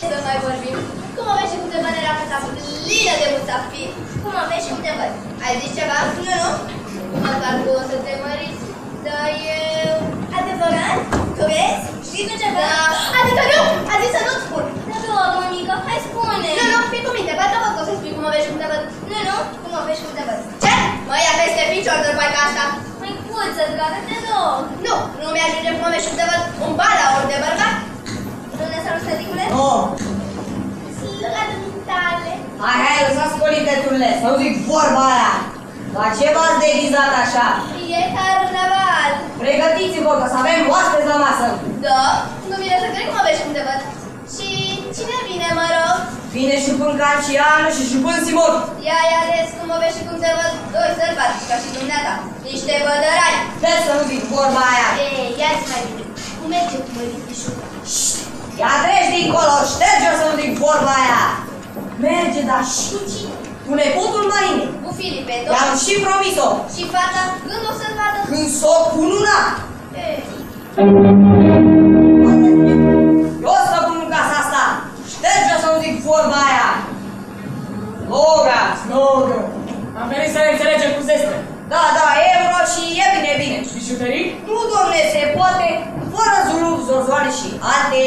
Să mai vorbim. Cum aveți și cum te văd, era fata plină de musafiri. Cum aveți și cum te văd? Ai zis ceva? Nu? Măcar tu o să te măriți. Dar eu... Adevărat? Tu vezi? Știi tu ceva? Da. Adică nu! A zis să nu-ți spun. Dar tu, mămică, hai spune. Nu, fii cu minte, bă, că văd că o să spui cum aveți și cum te văd. Nu? Cum aveți și cum te văd. Ce? Mă, ia peste picior de baica asta. Măicuță, dragă, te rog. Nu mi-ajunge cum aveți și cum te văd un bala ori de bărbat. Nu ne salut, tăticule? Nu! Slăga dumitale! Hai, lăsați politeturile, să nu zic vorba aia! La ce v-ați deghizat așa? E carnaval! Pregătiți-vă, că să avem oaspeți la masă! Da? Nu vine să cred cum aveți cum te văd. Și cine vine, mă rog? Vine și până Cancianu și până Simon! Ia ales cum aveți și cum te văd. Doi sălbatici, ca și dumneata. Niște bădărani! Vezi să nu zic vorba aia! Ei, ia-ți mai bine. Cum merge cu măritișul? Ia treci dincolo, șterge-o să nu zic vorba aia! Merge, dar și cu nepotul Marinei. Cu Filipeto? I-am și promis-o! Și fata? Când o să-l vadă? Când s-o cununa! Ei. Eu să pun în casa asta! Șterge-o să nu zic vorba aia! Slogă! Am venit să ne înțelegem cu zestre. Da, euro și e bine. Bijuterii? Nu, domne, se poate, fără zuluf, zorzoane și alte...